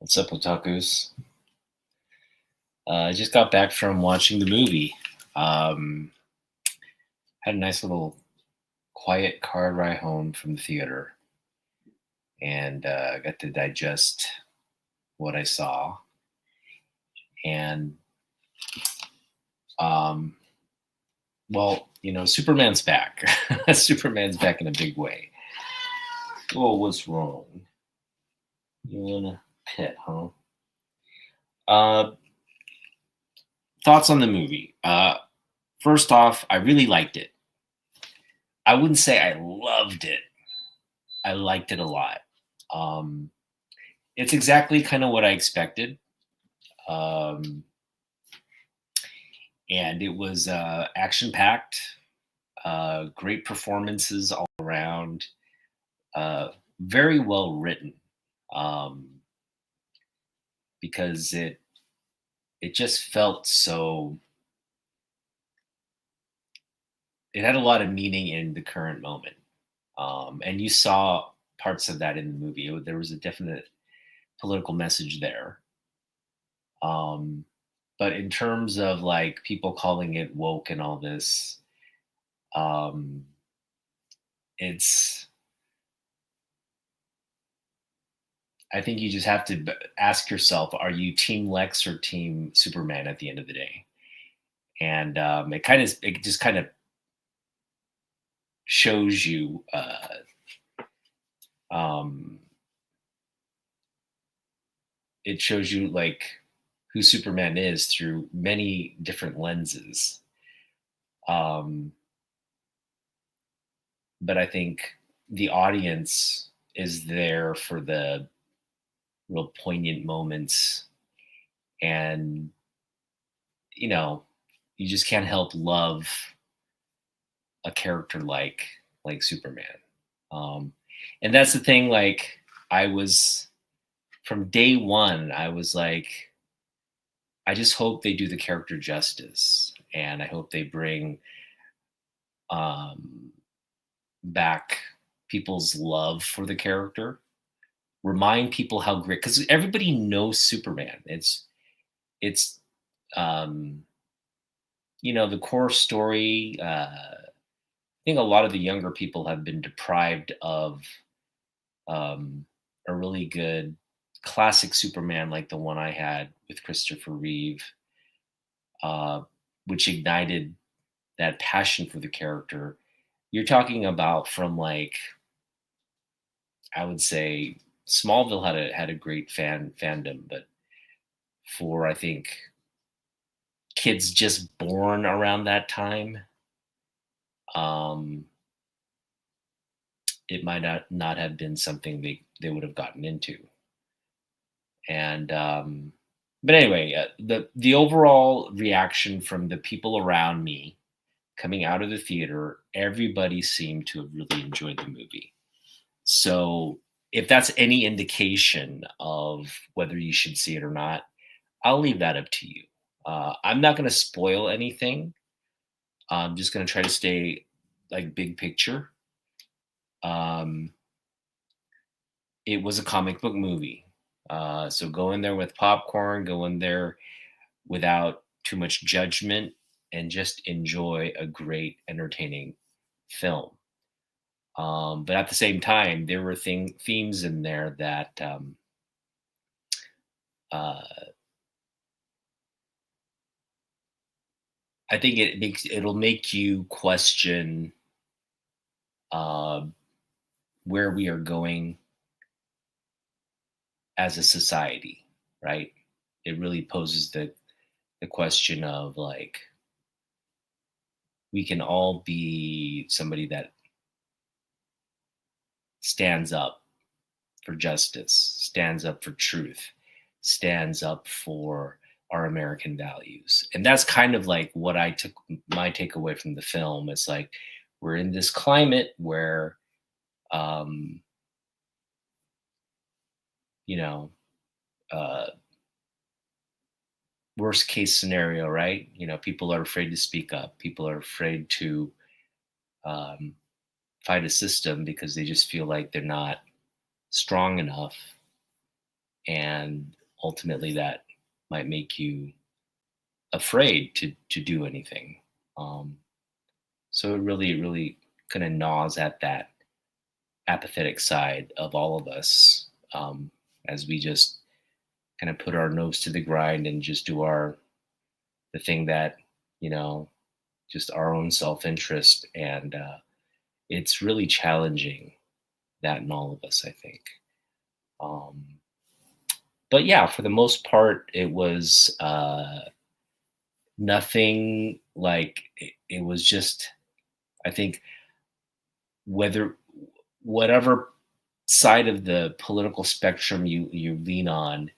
What's up, Otakus? I just got back from watching the movie. Um, had a nice little quiet car ride home from the theater and got to digest what I saw. And, um, Superman's back. Superman's back in a big way. Oh, what's wrong? You in a pit, huh? Uh, Thoughts on the movie. First off, I really liked it. I wouldn't say I loved it. I liked it a lot. Um, it's exactly kind of what I expected. Um, and it was action packed, great performances all around, uh, very well written, um, because it just felt so. It had a lot of meaning in the current moment, and you saw parts of that in the movie. There was a definite political message there. Um, but in terms of like people calling it woke and all this, um, it's I think you just have to ask yourself, are you team Lex or team Superman at the end of the day? And it just kind of shows you, um, it shows you like who Superman is through many different lenses. Um, but I think the audience is there for the real poignant moments, and you know, you just can't help love a character like Superman. Um, and that's the thing. Like I was from day one, I was like, I just hope they do the character justice, and I hope they bring um, back people's love for the character. Remind people how great, because everybody knows Superman. It's um, the core story. I think a lot of the younger people have been deprived of um, a really good classic Superman like the one I had with Christopher Reeve, uh, which ignited that passion for the character. You're talking about from like I would say Smallville had a great fandom, but for I think kids just born around that time, um, it might not have been something they would have gotten into. And but anyway, the overall reaction from the people around me coming out of the theater, everybody seemed to have really enjoyed the movie. So if that's any indication of whether you should see it or not, I'll leave that up to you. I'm not going to spoil anything. I'm just going to try to stay like big picture. Um, it was a comic book movie. So go in there with popcorn, go in there without too much judgment, and just enjoy a great, entertaining film. But at the same time, there were themes in there that uh, I think it'll make you question uh, where we are going as a society, right? It really poses the question of like we can all be somebody that stands up for justice, stands up for truth, stands up for our American values. And that's kind of like what I took my takeaway from the film. It's like we're in this climate where um, you know, uh, worst case scenario, right? People are afraid to speak up. People are afraid to um, fight a system because they just feel like they're not strong enough and ultimately that might make you afraid to do anything. Um, so it really kind of gnaws at that apathetic side of all of us, as we just kind of put our nose to the grind and just do the thing that, you know, just our own self-interest. And it's really challenging that in all of us, I think. um, but yeah, for the most part it was nothing like it was just, I think, whether whatever side of the political spectrum you lean on,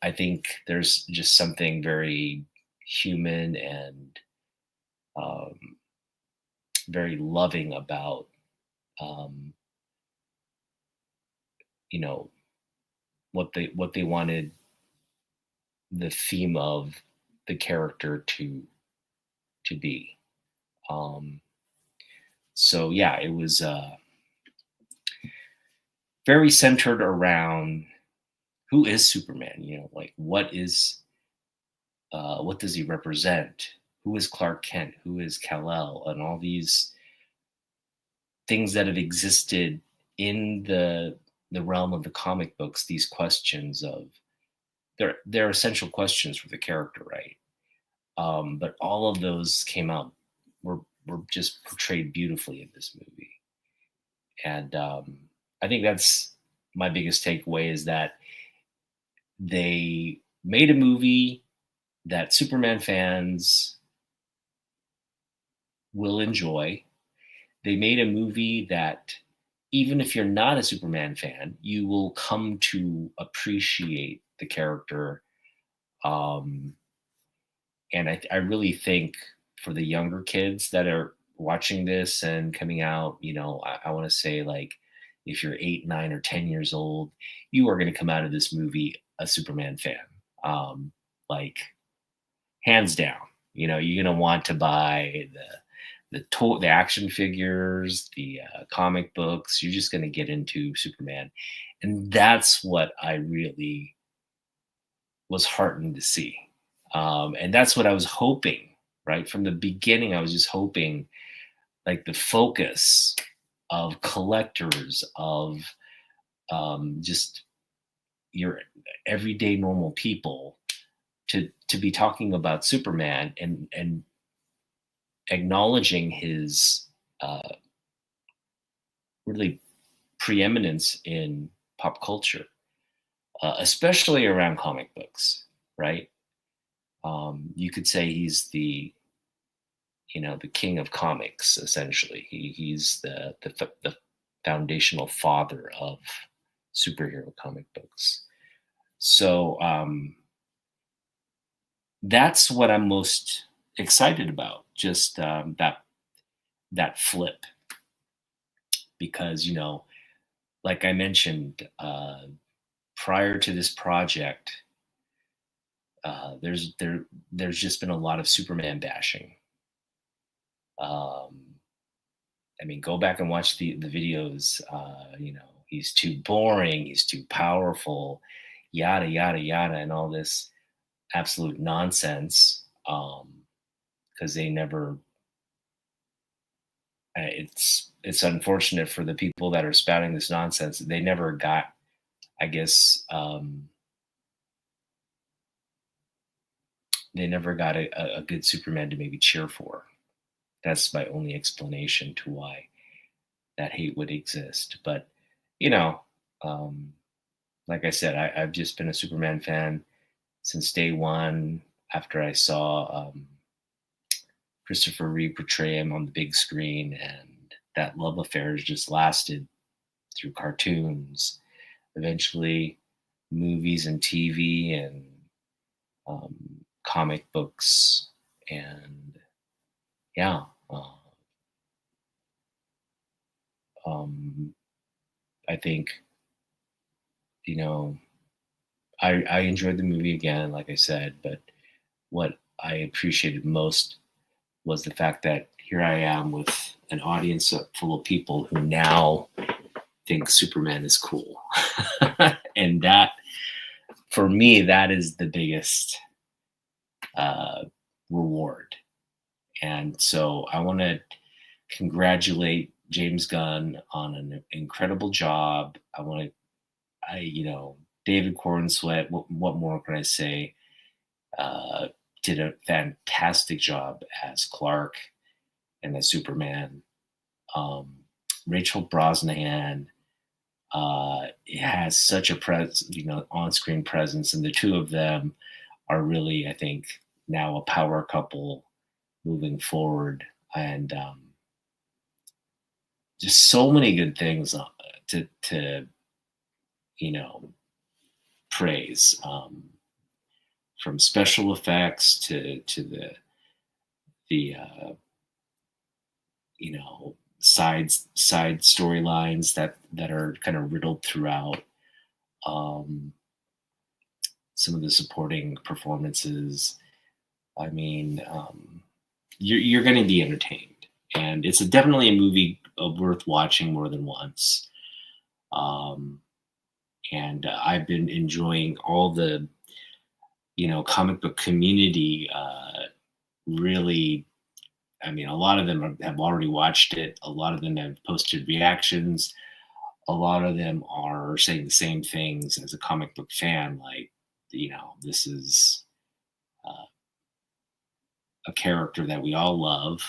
I think there's just something very human and um, very loving about um, you know, what they wanted the theme of the character to be. Um, so yeah, it was very centered around who is Superman. You know, like what does he represent? Who is Clark Kent? Who is Kal-El? And all these things that have existed in the realm of the comic books. These questions of they're essential questions for the character, right? But all of those came out were just portrayed beautifully in this movie, and I think that's my biggest takeaway is that they made a movie that Superman fans will enjoy. They made a movie that even if you're not a Superman fan, you will come to appreciate the character. Um, and I really think for the younger kids that are watching this and coming out, I want to say, like, if you're 8, 9, or 10 years old, you are going to come out of this movie a Superman fan, like, hands down. You're going to want to buy the action figures, the comic books. You're just going to get into Superman, and that's what I really was heartened to see. And that's what I was hoping, right? From the beginning, I was just hoping, like, the focus of collectors, of just your everyday normal people, to be talking about Superman and acknowledging his really preeminence in pop culture, especially around comic books, right? You could say he's the king of comics. Essentially, he's the foundational father of superhero comic books. So that's what I'm most excited about. Just that flip, because like I mentioned, prior to this project, there's just been a lot of Superman bashing. Um, I mean, go back and watch the videos. He's too boring. He's too powerful. Yada yada yada, and all this absolute nonsense. Because they never. It's unfortunate for the people that are spouting this nonsense. They never got, I guess, they never got a good Superman to maybe cheer for. That's my only explanation to why that hate would exist. But you know, um, like I said, I've just been a Superman fan since day one. After I saw Christopher Reeve portray him on the big screen, and that love affair has just lasted through cartoons, eventually movies and TV, and um, comic books, and yeah. Um, I think you know I enjoyed the movie again, like I said, but what I appreciated most was the fact that here I am with an audience full of people who now think Superman is cool, and for me, that is the biggest uh, reward. And so I want to congratulate James Gunn on an incredible job. David Cornsweet, what more can I say? Uh, did a fantastic job as Clark and as Superman. Um, Rachel Brosnahan has such a on-screen presence, and the two of them are really, I think, now a power couple moving forward, and just so many good things to you know praise, from special effects to the side storylines that are kind of riddled throughout, um, some of the supporting performances. I mean, you're going to be entertained, and it's definitely a movie worth watching more than once. Um, and I've been enjoying all the comic book community. Really, I mean, a lot of them have already watched it. A lot of them have posted reactions. A lot of them are saying the same things as a comic book fan, like, this is uh, a character that we all love.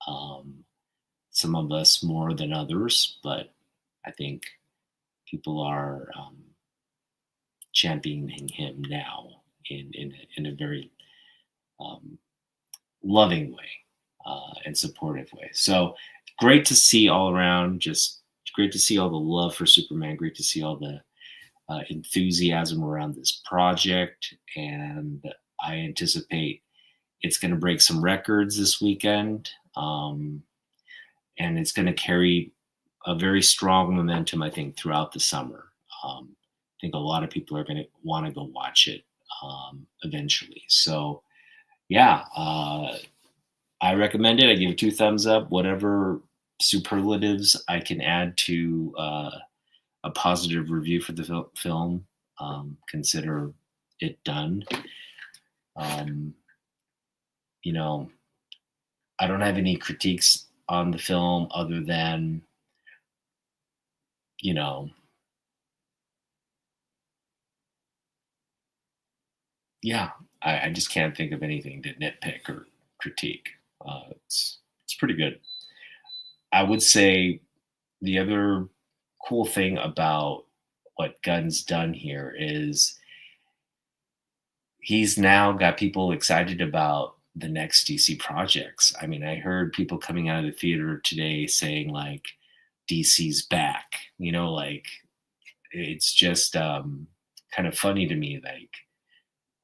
Um, some of us more than others, but I think people are championing him now in a very um, loving way, and supportive way. So great to see all around. Just great to see all the love for Superman. Great to see all the enthusiasm around this project, and I anticipate it's going to break some records this weekend, and it's going to carry a very strong momentum, I think, throughout the summer. I think a lot of people are going to want to go watch it eventually. So, yeah, I recommend it. I give it 2 thumbs up. Whatever superlatives I can add to a positive review for the film, consider it done. Um, you know, I don't have any critiques on the film other than, you know, yeah, I just can't think of anything to nitpick or critique. It's pretty good. I would say the other cool thing about what Gunn's done here is he's now got people excited about the next DC projects. I mean, I heard people coming out of the theater today saying like DC's back. Like it's just kind of funny to me, like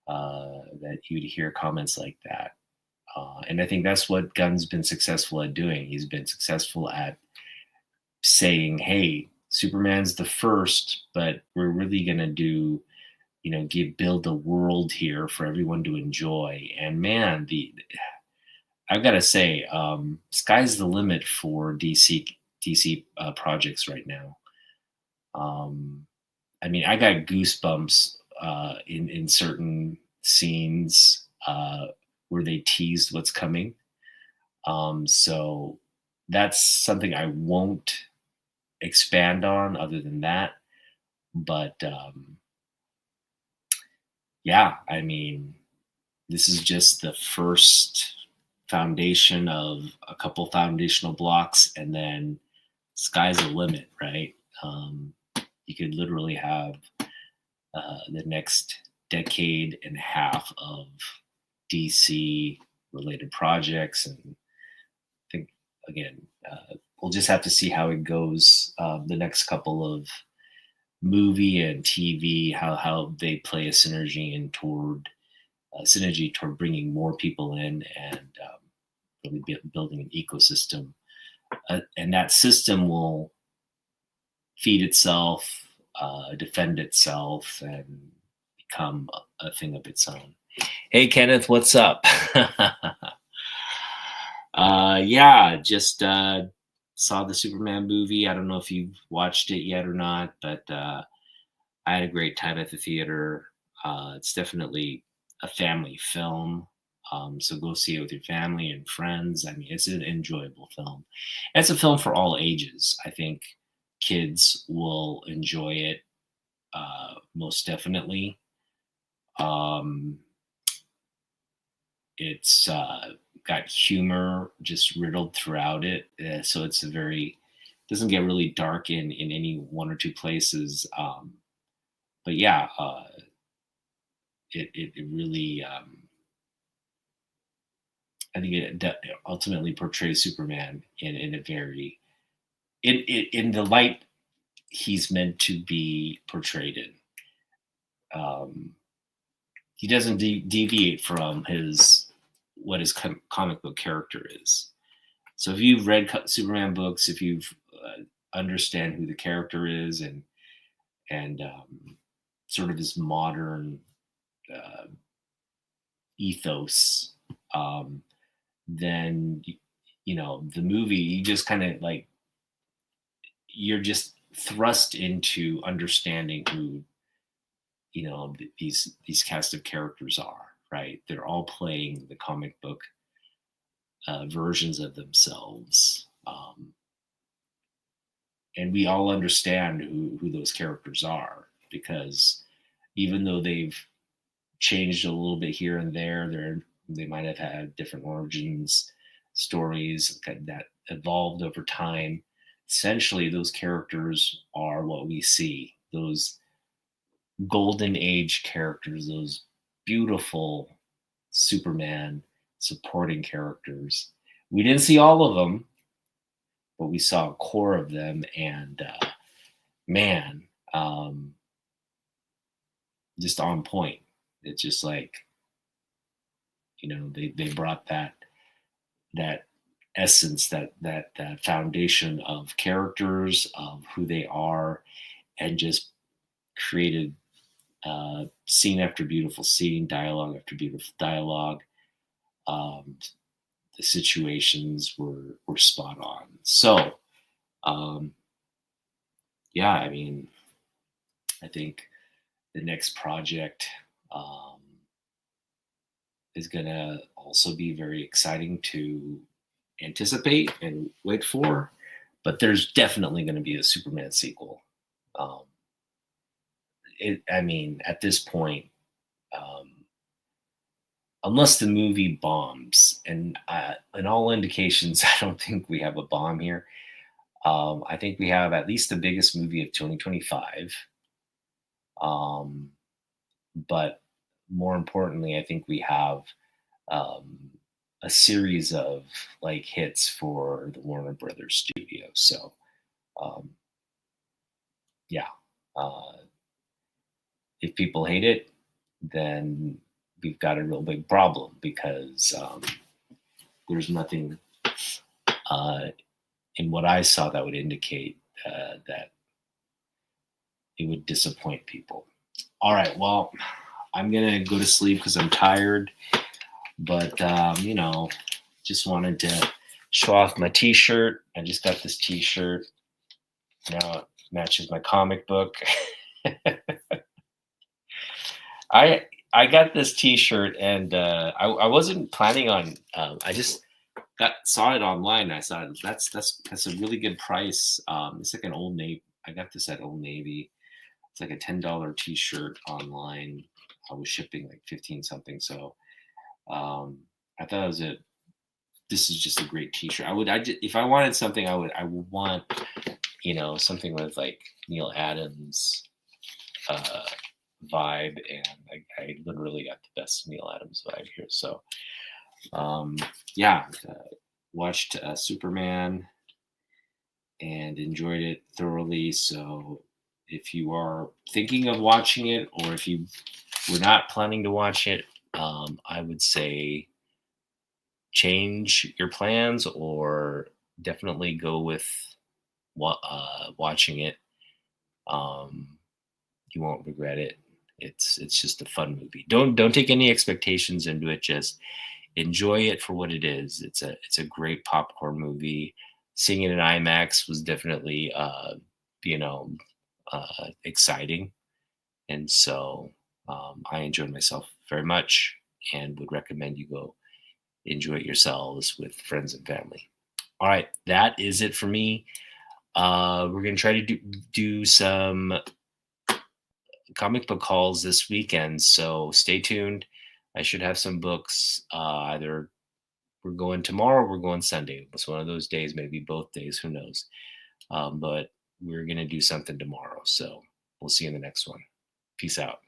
that you'd hear comments like that. And I think that's what Gunn's been successful at doing. He's been successful at saying, "Hey, Superman's the first, but we're really gonna do, build a world here for everyone to enjoy." And man, I've got to say, sky's the limit for DC projects right now. I mean, I got goosebumps in certain scenes where they teased what's coming. So that's something I won't expand on other than that. But yeah, I mean, this is just the first foundation of a couple foundational blocks, and then sky's the limit, right? You could literally have the next decade and a half of DC related projects, and I think again, we'll just have to see how it goes the next couple of movie and TV, how they play a synergy toward bringing more people in and really building an ecosystem, and that system will feed itself, defend itself, and become a thing of its own. Hey, Kenneth, what's up? Yeah, just saw the Superman movie. I don't know if you've watched it yet or not, but I had a great time at the theater. It's definitely a family film. So go see it with your family and friends. I mean, it's an enjoyable film. And it's a film for all ages. I think kids will enjoy it most definitely. Um, it's got humor just riddled throughout it, so it's a very doesn't get really dark in any one or two places. But yeah, it really I think it ultimately portrays Superman in a very in the light he's meant to be portrayed in. Um, he doesn't deviate from his what his comic book character is. So if you've read Superman books, if you've understand who the character is and sort of his modern uh, ethos, um, then you know the movie. You just kind of like you're just thrust into understanding who these cast of characters are. Right? They're all playing the comic book versions of themselves. And we all understand who those characters are because even though they've changed a little bit here and there, they might have had different origins, stories that evolved over time. Essentially, those characters are what we see. Those golden age characters, those beautiful Superman supporting characters. We didn't see all of them, but we saw a core of them, and man, um, just on point. It's just like they brought that essence, that foundation of characters of who they are, and just created scene after beautiful scene, dialogue after beautiful dialogue. Um, the situations were spot on. So um, yeah, I mean, I think the next project um, is going to also be very exciting to anticipate and wait for. But there's definitely going to be a Superman sequel. Um, I mean, at this point, um, unless the movie bombs, and in all indications, I don't think we have a bomb here. I think we have at least the biggest movie of 2025. Um, but more importantly, I think we have um, a series of like hits for the Warner Brothers studio. So um, yeah, uh, if people hate it, then we've got a real big problem because there's nothing uh, in what I saw that would indicate that it would disappoint people. All right, well, I'm gonna go to sleep because I'm tired, but just wanted to show off my T-shirt. I just got this T-shirt. Now it matches my comic book. I got this T-shirt, and I wasn't planning on. I just saw it online. I thought that's a really good price. It's like an Old Navy. I got this at Old Navy. It's like a $10 T-shirt online. I was shipping like 15 something. So I thought it was a. This is just a great T-shirt. If I wanted something, I would want something with like Neil Adams vibe, and I literally got the best Neil Adams vibe here. So yeah, watched Superman and enjoyed it thoroughly. So if you are thinking of watching it, or if you were not planning to watch it, I would say change your plans, or definitely go with watching it. You won't regret it. It's just a fun movie. Don't take any expectations into it. Just enjoy it for what it is. It's a great popcorn movie. Seeing it in IMAX was definitely you know exciting, and so I enjoyed myself very much and would recommend you go enjoy it yourselves with friends and family. All right, that is it for me. We're gonna try to do some comic book hauls this weekend, so stay tuned. I should have some books. Either we're going tomorrow, or we're going Sunday. It's one of those days, maybe both days. Who knows? But we're gonna do something tomorrow. So we'll see you in the next one. Peace out.